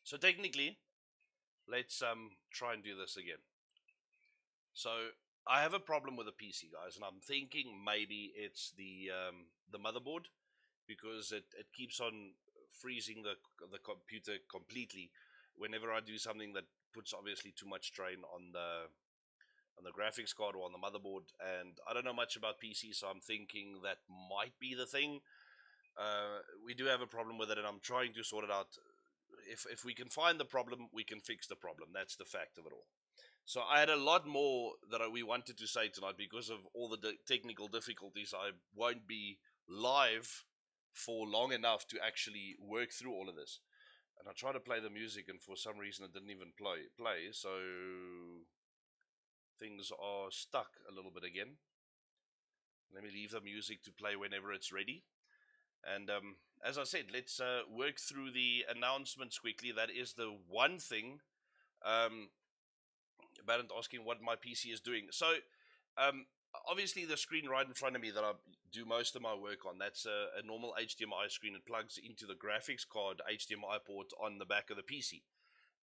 So technically, let's try and do this again. So I have a problem with the PC, guys, and I'm thinking maybe it's the motherboard because it keeps on freezing the computer completely whenever I do something that puts obviously too much strain on the graphics card or on the motherboard. And I don't know much about PC, so I'm thinking that might be the thing. We do have a problem with it, and I'm trying to sort it out. If we can find the problem, we can fix the problem. That's the fact of it all. So I had a lot more that we wanted to say tonight because of all the technical difficulties. I won't be live for long enough to actually work through all of this. And I tried to play the music, and for some reason it didn't even play. So things are stuck a little bit again. Let me leave the music to play whenever it's ready. And as I said, let's work through the announcements quickly. That is the one thing. Barrett asking what my PC is doing. So, obviously, the screen right in front of me that I do most of my work on, that's a normal HDMI screen. It plugs into the graphics card HDMI port on the back of the PC.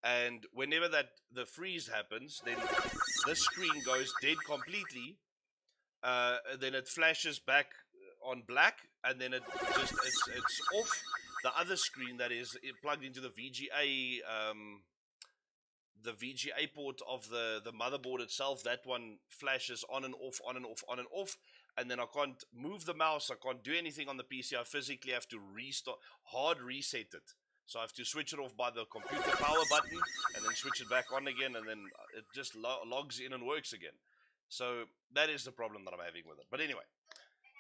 And whenever the freeze happens, then this screen goes dead completely. Then it flashes back on black, and then it's off. The other screen that is plugged into the VGA port of the motherboard itself, that one flashes on and off, on and off, on and off, and then I can't move the mouse, I can't do anything on the PC. I physically have to hard reset it. So I have to switch it off by the computer power button, and then switch it back on again, and then it just logs in and works again. So that is the problem that I'm having with it. But anyway,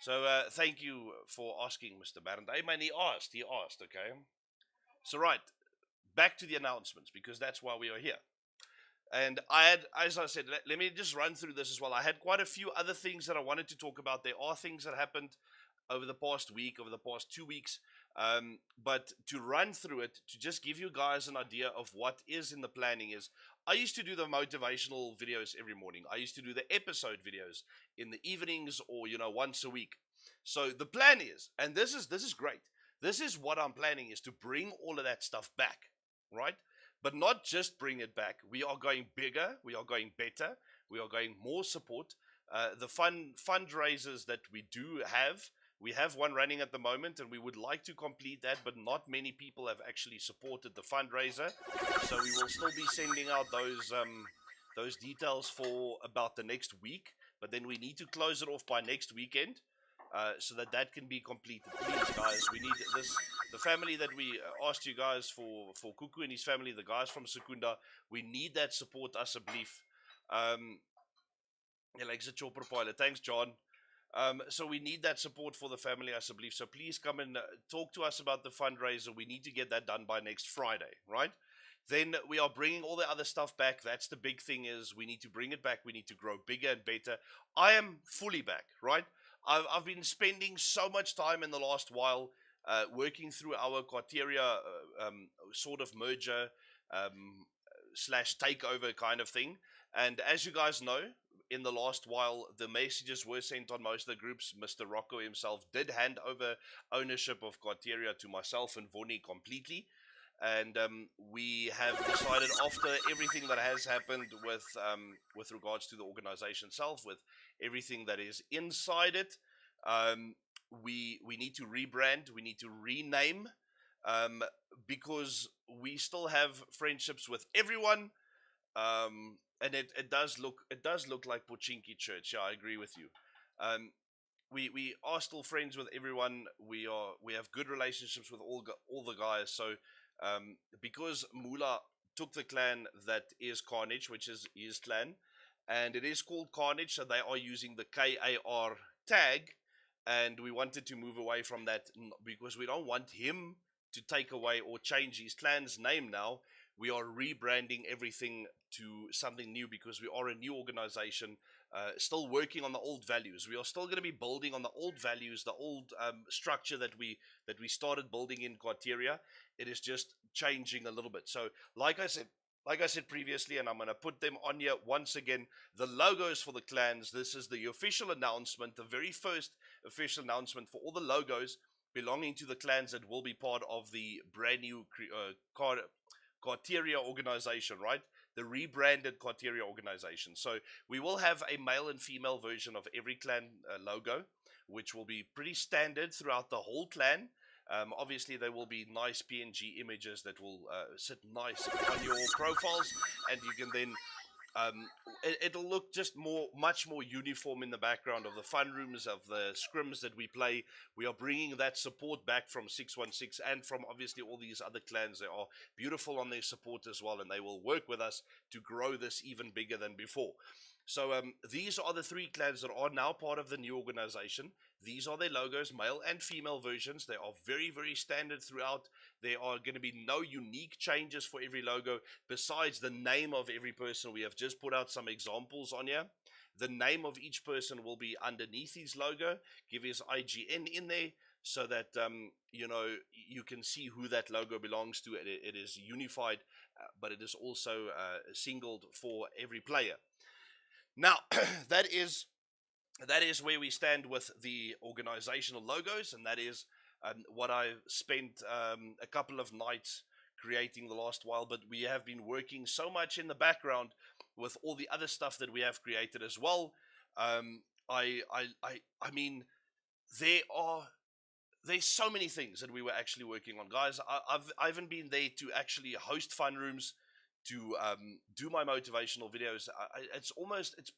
so thank you for asking, Mr. Barrett. Hey man, he asked, okay? So right, back to the announcements, because that's why we are here. And I had, as I said, let me just run through this as well. I had quite a few other things that I wanted to talk about. There are things that happened over the past week, over the past 2 weeks. But to run through it, to just give you guys an idea of what is in the planning is, I used to do the motivational videos every morning. I used to do the episode videos in the evenings or, once a week. So the plan is, and this is great. This is what I'm planning is to bring all of that stuff back, right? But not just bring it back. We are going bigger. We are going better. We are going more support. The fundraisers that we have one running at the moment, and we would like to complete that, but not many people have actually supported the fundraiser. So we will still be sending out those details for about the next week. But then we need to close it off by next weekend, so that can be completed. Please, guys, we need this. The family that we asked you guys for Kuku and his family, the guys from Secunda, we need that support us a belief. Like the chopper pilot. Thanks, John. So we need that support for the family, I believe. So please come and talk to us about the fundraiser. We need to get that done by next Friday, right? Then we are bringing all the other stuff back. That's the big thing is we need to bring it back. We need to grow bigger and better. I am fully back, right? I've been spending so much time in the last while working through our criteria sort of merger slash takeover kind of thing. And as you guys know, in the last while, the messages were sent on most of the groups. Mr. Rocco himself did hand over ownership of Criteria to myself and Vonnie completely. And we have decided after everything that has happened with regards to the organization itself, with everything that is inside it, we need to rebrand, we need to rename, because we still have friendships with everyone. And it does look like Pochinki Church. Yeah, I agree with you. Um, we are still friends with everyone. We have good relationships with all the guys. So because Mula took the clan that is Carnage, which is his clan, and it is called Carnage, so they are using the KAR tag, and we wanted to move away from that because we don't want him to take away or change his clan's name now. We are rebranding everything to something new because we are a new organization, still working on the old values. We are still going to be building on the old values, the old structure that we started building in Criteria. It is just changing a little bit. So, like I said previously, and I'm going to put them on here once again, the logos for the clans. This is the official announcement, the very first official announcement for all the logos belonging to the clans that will be part of the brand new Carteria organization, right? The rebranded Carteria organization. So we will have a male and female version of every clan logo, which will be pretty standard throughout the whole clan. Obviously, there will be nice PNG images that will sit nice on your profiles, and you can then it'll look just much more uniform in the background of the fun rooms, of the scrims that we play. We are bringing that support back from 616 and from obviously all these other clans. They are beautiful on their support as well, and they will work with us to grow this even bigger than before. So these are the 3 clans that are now part of the new organization. These are their logos, male and female versions. They are very, very standard throughout. There are going to be no unique changes for every logo besides the name of every person. We have just put out some examples on here. The name of each person will be underneath his logo. Give his IGN in there so that you know, you can see who that logo belongs to. It is unified, but it is also singled for every player. Now, that is where we stand with the organizational logos, and that is what I've spent a couple of nights creating the last while. But we have been working so much in the background with all the other stuff that we have created as well. I mean, there's so many things that we were actually working on, guys. I haven't been there to actually host fun rooms, to do my motivational videos. It's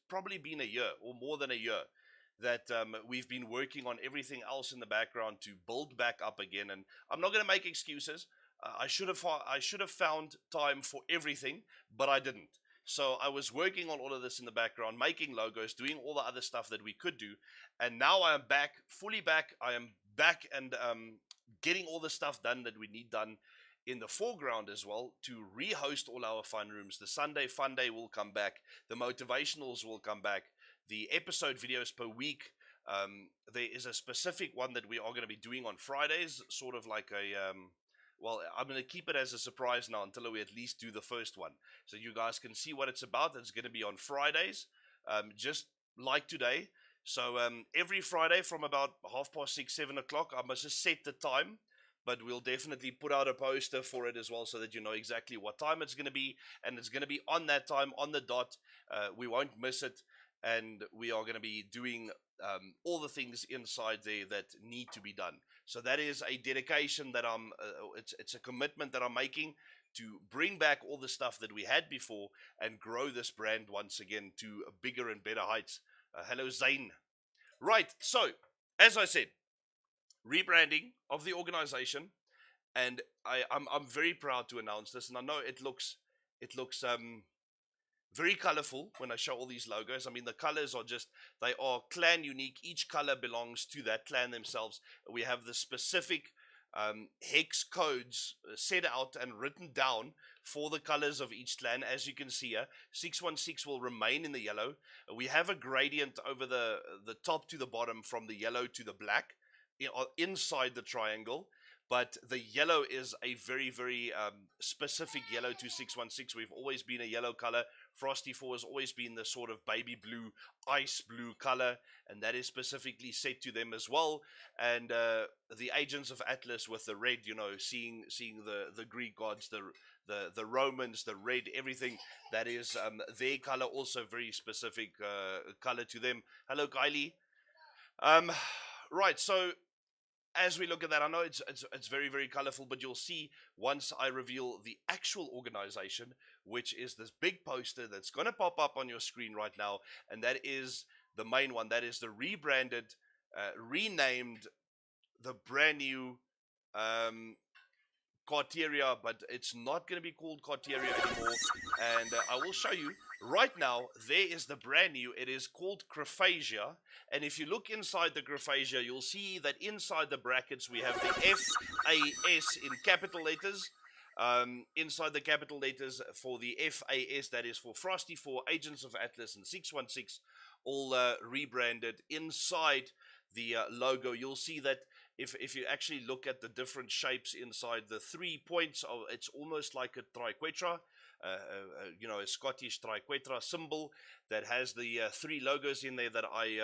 probably been a year or more than a year that we've been working on everything else in the background to build back up again. And I'm not going to make excuses. I should have found time for everything, but I didn't. So I was working on all of this in the background, making logos, doing all the other stuff that we could do. And now I am back, fully back. I am back and getting all the stuff done that we need done in the foreground as well, to rehost all our fun rooms. The Sunday Fun Day will come back. The motivationals will come back. The episode videos per week. There is a specific one that we are going to be doing on Fridays, sort of like a, well, I'm going to keep it as a surprise now until we at least do the first one. So you guys can see what it's about. It's going to be on Fridays, just like today. So every Friday from about 6:30, 7 o'clock, I must just set the time. But we'll definitely put out a poster for it as well, so that you know exactly what time it's going to be. And it's going to be on that time, on the dot. We won't miss it. And we are going to be doing all the things inside there that need to be done. So that is a dedication that it's a commitment that I'm making to bring back all the stuff that we had before and grow this brand once again to bigger and better heights. Hello, Zane. Right, so, as I said, rebranding of the organization, and I'm very proud to announce this, and I know it looks very colorful when I show all these logos. I mean, the colors are they are clan unique. Each color belongs to that clan themselves. We have the specific hex codes set out and written down for the colors of each clan. As you can see here, 616 will remain in the yellow. We have a gradient over the top to the bottom from the yellow to the black inside the triangle, but the yellow is a very, very specific yellow to 616. We've always been a yellow color. Frosty 4 has always been the sort of baby blue, ice blue color, and that is specifically set to them as well. And the Agents of Atlas with the red, you know, seeing the Greek gods, the Romans, the red, everything, that is their color, also very specific color to them. Hello, Kylie. Right, so as we look at that, I know it's very, very colorful, but you'll see once I reveal the actual organization, which is this big poster that's going to pop up on your screen right now, and that is the main one. That is the rebranded, renamed, the brand new Carteria, but it's not going to be called Carteria anymore. And I will show you right now. There is the brand new. It is called Graphasia. And if you look inside the Graphasia, you'll see that inside the brackets we have the FAS in capital letters. Inside the capital letters for the FAS, that is for Frosty 4, Agents of Atlas, and 616, all rebranded. Inside the logo, you'll see that if you actually look at the different shapes inside the 3 points, it's almost like a triquetra, you know, a Scottish triquetra symbol that has the 3 logos in there that I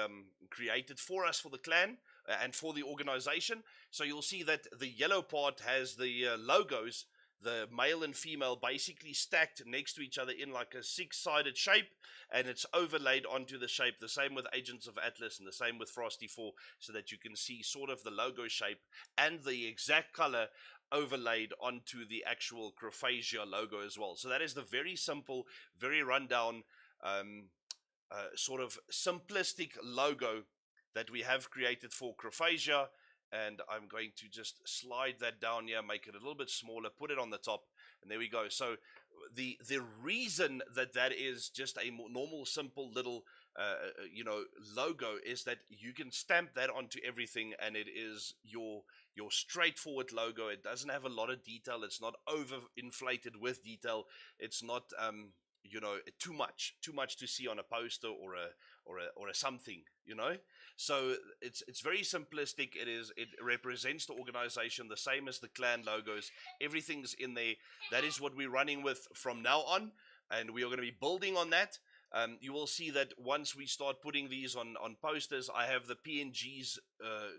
created for us for the clan and for the organization. So you'll see that the yellow part has the logos the male and female basically stacked next to each other in like a six-sided shape, and it's overlaid onto the shape. The same with Agents of Atlas and the same with Frosty 4, so that you can see sort of the logo shape and the exact color overlaid onto the actual Croffasia logo as well. So that is the very simple, very rundown, um, sort of simplistic logo that we have created for Croffasia. And I'm going to just slide that down here, make it a little bit smaller, put it on the top, and there we go. So the reason that that is just a normal, simple little logo is that you can stamp that onto everything, and it is your straightforward logo. It doesn't have a lot of detail. It's not over inflated with detail. It's not too much to see on a poster or a something. So it's very simplistic. It represents the organization the same as the clan logos. Everything's in there. That is what we're running with from now on, and we are going to be building on that. You will see that once we start putting these on posters, I have the PNGs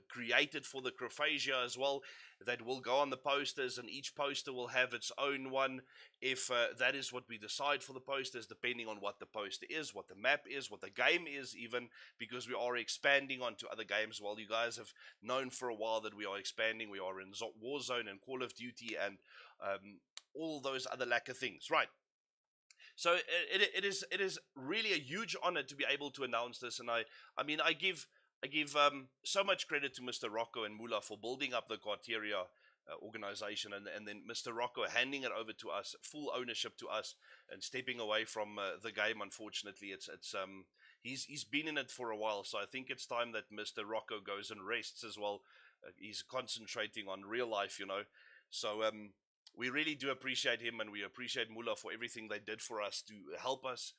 created for the Croffasia as well that will go on the posters, and each poster will have its own one if that is what we decide for the posters, depending on what the poster is, what the map is, what the game is even, because we are expanding onto other games. Well, you guys have known for a while that we are expanding. We are in Warzone and Call of Duty and all those other lacquer things, right? So it is really a huge honor to be able to announce this, and I give so much credit to Mr. Rocco and Mula for building up the Quarteria organization, and then Mr. Rocco handing it over to us, full ownership to us, and stepping away from the game. Unfortunately, he's been in it for a while, so I think it's time that Mr. Rocco goes and rests as well. He's concentrating on real life, So we really do appreciate him, and we appreciate Mula for everything they did for us to help us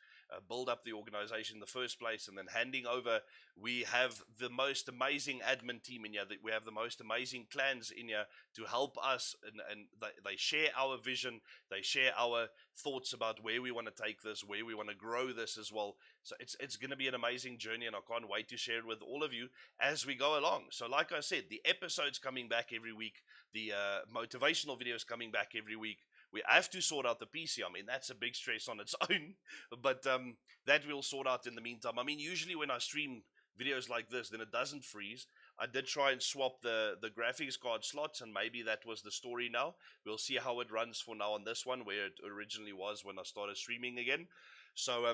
build up the organization in the first place, and then handing over. We have the most amazing admin team in here. We have the most amazing clans in here to help us, and they share our vision. They share our thoughts about where we want to take this, where we want to grow this as well. So it's going to be an amazing journey, and I can't wait to share it with all of you as we go along. So like I said, the episodes coming back every week, the motivational videos coming back every week. We have to sort out the PC. I mean, that's a big stress on its own, but that we'll sort out in the meantime. I mean, usually when I stream videos like this, then it doesn't freeze. I did try and swap the graphics card slots, and maybe that was the story now. We'll see how it runs for now on this one, where it originally was when I started streaming again. So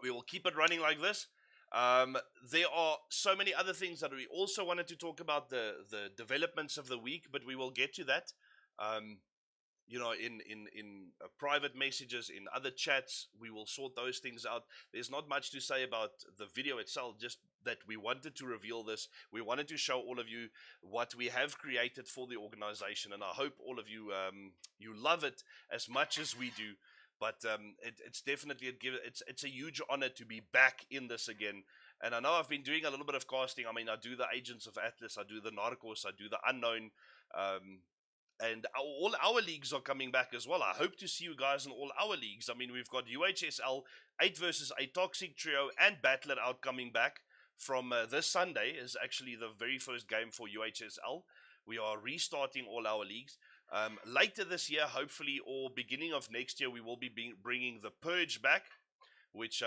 we will keep it running like this. There are so many other things that we also wanted to talk about, the developments of the week, but we will get to that. In private messages, in other chats, we will sort those things out. There's not much to say about the video itself, just that we wanted to reveal this. We wanted to show all of you what we have created for the organization, and I hope all of you you love it as much as we do. But it's definitely it's a huge honor to be back in this again. And I know I've been doing a little bit of casting. I mean, I do the Agents of Atlas, I do the Narcos, I do the Unknown, and all our leagues are coming back as well. I hope to see you guys in all our leagues. I mean, we've got UHSL, 8 versus 8 Toxic Trio, and Battle It Out coming back from this Sunday is actually the very first game for UHSL. We are restarting all our leagues. Later this year, hopefully, or beginning of next year, we will be bringing the Purge back, which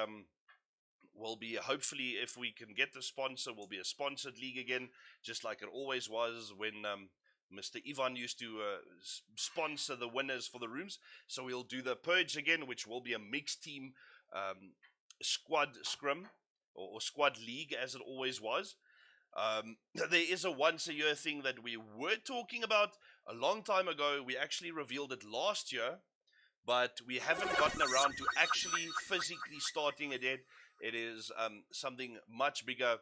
will be, hopefully, if we can get the sponsor, will be a sponsored league again, just like it always was when Mr. Ivan used to sponsor the winners for the rooms. So we'll do the Purge again, which will be a mixed team squad scrum or squad league, as it always was. There is a once a year thing that we were talking about a long time ago. We actually revealed it last year, but we haven't gotten around to actually physically starting it yet. It is something much bigger,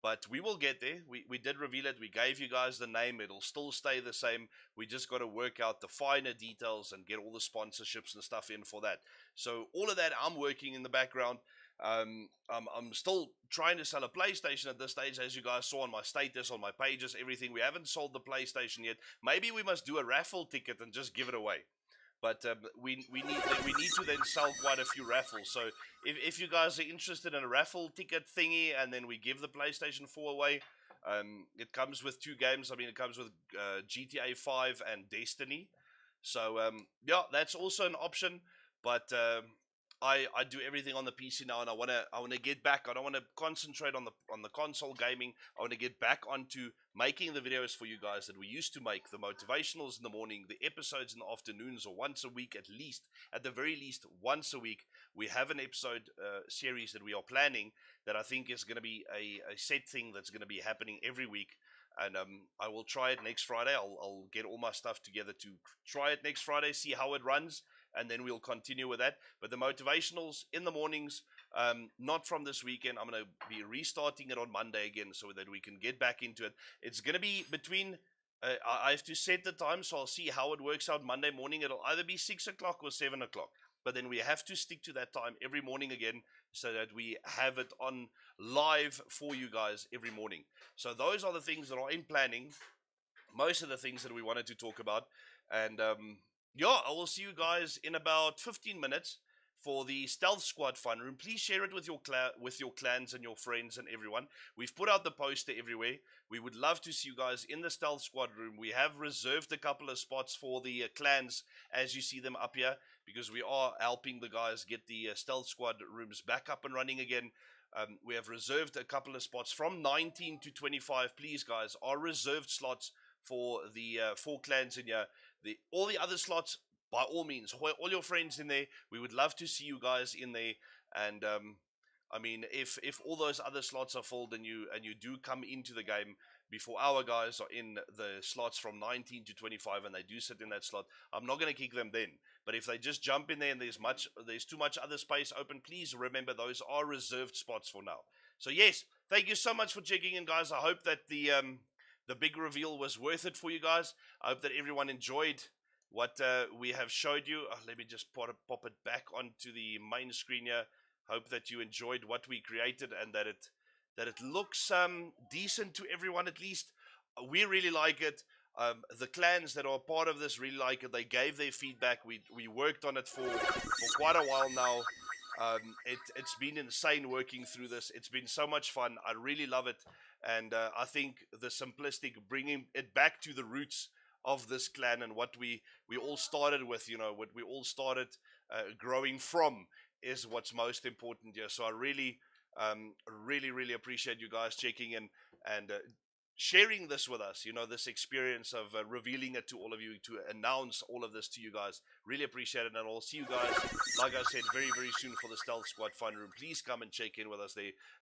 but we will get there. We did reveal it. We gave you guys the name. It'll still stay the same. We just got to work out the finer details and get all the sponsorships and stuff in for that. So all of that, I'm working in the background. I'm still trying to sell a PlayStation at this stage, as you guys saw on my status, on my pages, everything. We haven't sold the PlayStation yet. Maybe we must do a raffle ticket and just give it away. But we need to then sell quite a few raffles. So if you guys are interested in a raffle ticket thingy, and then we give the PlayStation 4 away, it comes with 2 games. I mean, it comes with GTA 5 and Destiny. So yeah, that's also an option. But I do everything on the PC now, and I wanna get back. I don't want to concentrate on the console gaming. I want to get back onto making the videos for you guys that we used to make. The motivationals in the morning, the episodes in the afternoons, or once a week at least. At the very least, once a week, we have an episode series that we are planning that I think is going to be a set thing that's going to be happening every week. And I will try it next Friday. I'll get all my stuff together to try it next Friday, see how it runs, and then we'll continue with that. But the motivationals in the mornings, not from this weekend. I'm going to be restarting it on Monday again so that we can get back into it. It's going to be between. I have to set the time, so I'll see how it works out Monday morning. It'll either be 6 o'clock or 7 o'clock. But then we have to stick to that time every morning again so that we have it on live for you guys every morning. So those are the things that are in planning. Most of the things that we wanted to talk about. And yeah, I will see you guys in about 15 minutes for the Stealth Squad fun room. Please share it with your clans and your friends and everyone. We've put out the poster everywhere. We would love to see you guys in the Stealth Squad room. We have reserved a couple of spots for the clans as you see them up here, because we are helping the guys get the Stealth Squad rooms back up and running again. We have reserved a couple of spots from 19 to 25. Please, guys, are reserved slots for the 4 clans in here. All the other slots, by all means, all your friends in there. We would love to see you guys in there. And I mean, if all those other slots are filled and you do come into the game before our guys are in the slots from 19 to 25 and they do sit in that slot, I'm not going to kick them then. But if they just jump in there and there's too much other space open, please remember those are reserved spots for now. So yes, thank you so much for checking in, guys. I hope that the big reveal was worth it for you guys. I hope that everyone enjoyed what we have showed you. Let me just pop it back onto the main screen here. Hope that you enjoyed what we created and that it looks decent to everyone at least. We really like it. The clans that are part of this really like it. They gave their feedback. We worked on it for quite a while now. It's been insane working through this. It's been so much fun. I really love it. And I think the simplistic, bringing it back to the roots of this clan and what we all started with, what we all started growing from, is what's most important here. So I really, really appreciate you guys checking in and sharing this with us, this experience of revealing it to all of you, to announce all of this to you guys. Really appreciate it. And I'll see you guys, like I said, very, very soon for the Stealth Squad fun room. Please come and check in with us there.